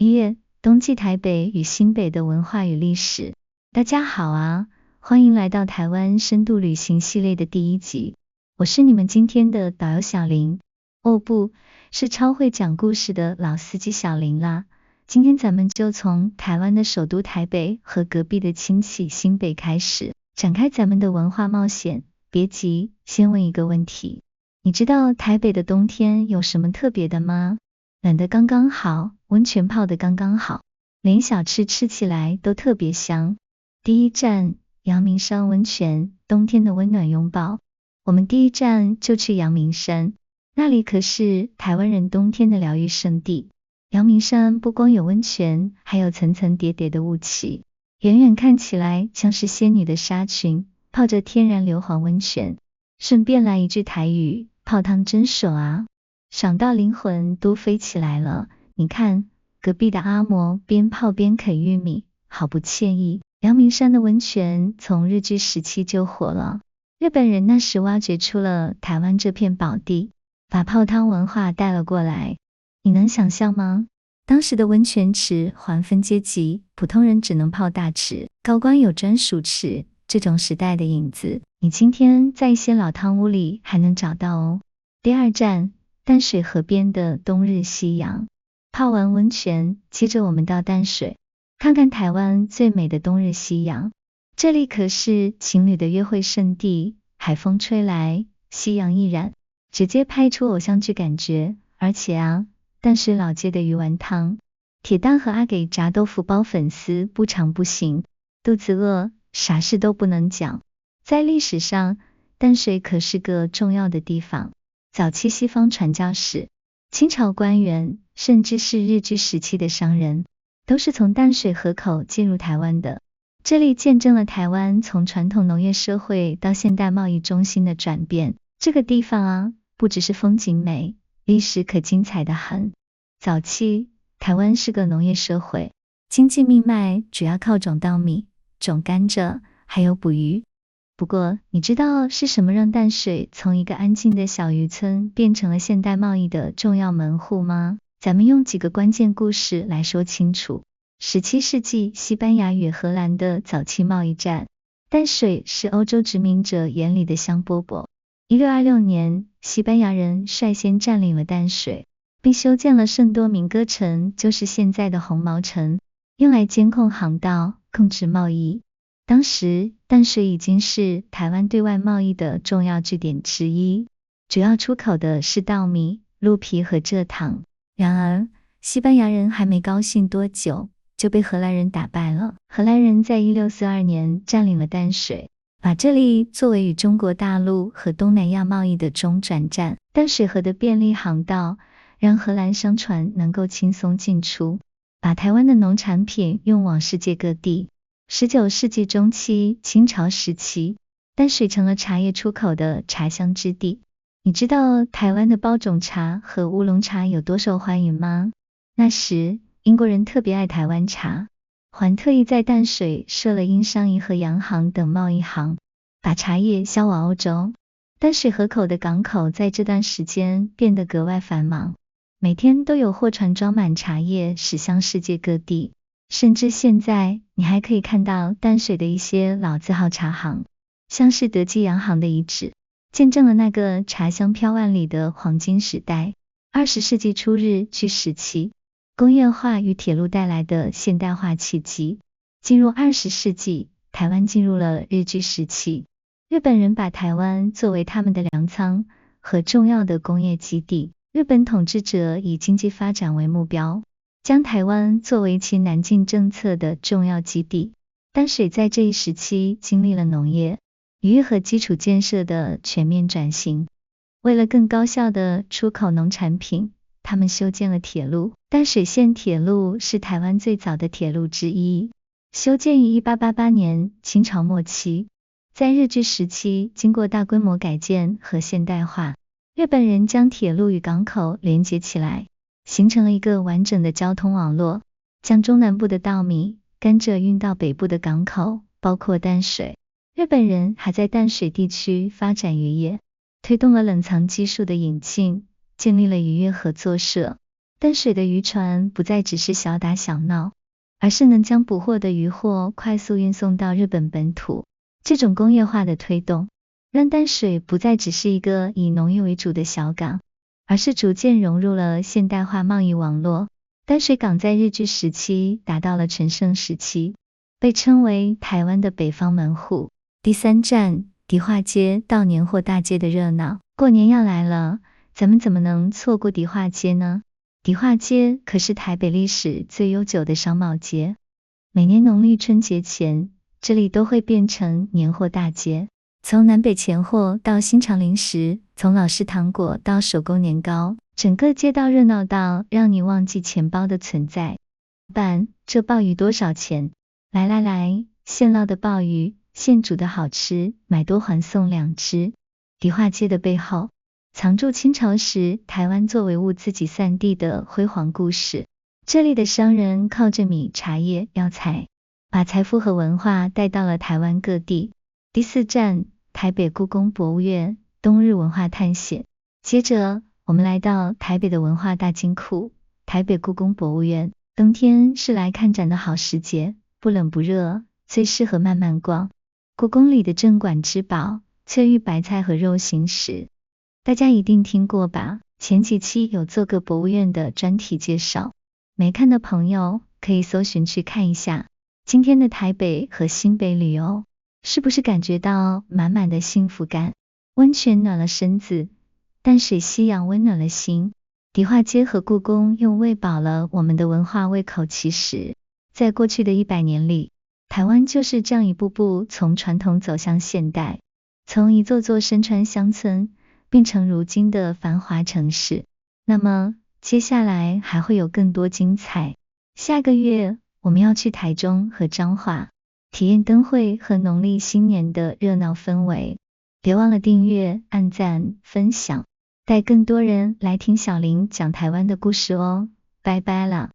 一月，冬季台北与新北的文化与历史。大家好啊，欢迎来到台湾深度旅行系列的第1集。我是你们今天的导游小林。哦不，是超会讲故事的老司机小林啦。今天咱们就从台湾的首都台北和隔壁的亲戚新北开始，展开咱们的文化冒险。别急，先问一个问题。你知道台北的冬天有什么特别的吗？冷得刚刚好，温泉泡得刚刚好，连小吃吃起来都特别香。第一站，阳明山温泉，冬天的温暖拥抱。我们第一站就去阳明山，那里可是台湾人冬天的疗愈圣地。阳明山不光有温泉，还有层层叠叠的雾气，远远看起来像是仙女的纱裙，泡着天然硫磺温泉。顺便来一句台语，泡汤真爽啊！爽到灵魂都飞起来了。你看，隔壁的阿嬷边泡边啃玉米，好不惬意。阳明山的温泉从日据时期就火了，日本人那时挖掘出了台湾这片宝地，把泡汤文化带了过来。你能想象吗？当时的温泉池还分阶级，普通人只能泡大池，高官有专属池，这种时代的影子，你今天在一些老汤屋里还能找到哦。第二站，淡水河边的冬日夕阳。泡完温泉，接着我们到淡水，看看台湾最美的冬日夕阳。这里可是情侣的约会圣地，海风吹来，夕阳一染，直接拍出偶像剧感觉。而且啊，淡水老街的鱼丸汤、铁蛋和阿给炸豆腐包粉丝不尝不行。肚子饿，啥事都不能讲。在历史上，淡水可是个重要的地方。早期西方传教士、清朝官员，甚至是日据时期的商人，都是从淡水河口进入台湾的。这里见证了台湾从传统农业社会到现代贸易中心的转变。这个地方啊，不只是风景美，历史可精彩的很。早期，台湾是个农业社会，经济命脉主要靠种稻米、种甘蔗，还有捕鱼。不过，你知道是什么让淡水从一个安静的小渔村变成了现代贸易的重要门户吗？咱们用几个关键故事来说清楚。17世纪，西班牙与荷兰的早期贸易战，淡水是欧洲殖民者眼里的香饽饽。1626年，西班牙人率先占领了淡水，并修建了圣多明哥城，就是现在的红毛城，用来监控航道，控制贸易。当时，淡水已经是台湾对外贸易的重要据点之一，主要出口的是稻米、鹿皮和蔗糖。然而，西班牙人还没高兴多久，就被荷兰人打败了。荷兰人在1642年占领了淡水，把这里作为与中国大陆和东南亚贸易的中转站。淡水河的便利航道，让荷兰商船能够轻松进出，把台湾的农产品运往世界各地。19世纪中期，清朝时期，淡水成了茶叶出口的茶乡之地。你知道台湾的包种茶和乌龙茶有多受欢迎吗？那时，英国人特别爱台湾茶，还特意在淡水设了英商银和洋行等贸易行，把茶叶销往欧洲。淡水河口的港口在这段时间变得格外繁忙，每天都有货船装满茶叶驶向世界各地。甚至现在，你还可以看到淡水的一些老字号茶行，像是德基洋行的遗址，见证了那个茶香飘万里的黄金时代。20世纪初日据时期，工业化与铁路带来的现代化契机。进入20世纪，台湾进入了日据时期，日本人把台湾作为他们的粮仓和重要的工业基地。日本统治者以经济发展为目标，将台湾作为其南进政策的重要基地。淡水在这一时期经历了农业、渔业和基础建设的全面转型。为了更高效的出口农产品，他们修建了铁路。淡水线铁路是台湾最早的铁路之一，修建于1888年，清朝末期。在日据时期，经过大规模改建和现代化，日本人将铁路与港口连接起来，形成了一个完整的交通网络，将中南部的稻米、甘蔗运到北部的港口，包括淡水。日本人还在淡水地区发展渔业，推动了冷藏技术的引进，建立了渔业合作社。淡水的渔船不再只是小打小闹，而是能将捕获的渔获快速运送到日本本土。这种工业化的推动，让淡水不再只是一个以农业为主的小港，而是逐渐融入了现代化贸易网络。淡水港在日据时期达到了全盛时期，被称为台湾的北方门户。第3站，迪化街到年货大街的热闹。过年要来了，咱们怎么能错过迪化街呢？迪化街可是台北历史最悠久的商贸街，每年农历春节前，这里都会变成年货大街。从南北钱货到新潮零食，从老式糖果到手工年糕，整个街道热闹到让你忘记钱包的存在。这鲍鱼多少钱？来，现捞的鲍鱼，现煮的好吃，买多还送2只。迪化街的背后，藏住清朝时台湾作为物自己散地的辉煌故事。这里的商人靠着米、茶叶、药材，把财富和文化带到了台湾各地。第4站，台北故宫博物院，冬日文化探险。接着，我们来到台北的文化大金库，台北故宫博物院。冬天是来看展的好时节，不冷不热，最适合慢慢逛。故宫里的镇馆之宝，翠玉白菜和肉形石，大家一定听过吧？前几期有做个博物院的专题介绍，没看的朋友可以搜寻去看一下。今天的台北和新北旅游，是不是感觉到满满的幸福感？温泉暖了身子，淡水夕阳温暖了心。迪化街和故宫又喂饱了我们的文化胃口。其实，在过去的100年里，台湾就是这样一步步从传统走向现代，从一座座身穿乡村变成如今的繁华城市。那么接下来还会有更多精彩。下个月我们要去台中和彰化，体验灯会和农历新年的热闹氛围。别忘了订阅、按赞、分享，带更多人来听小林讲台湾的故事哦。拜拜了。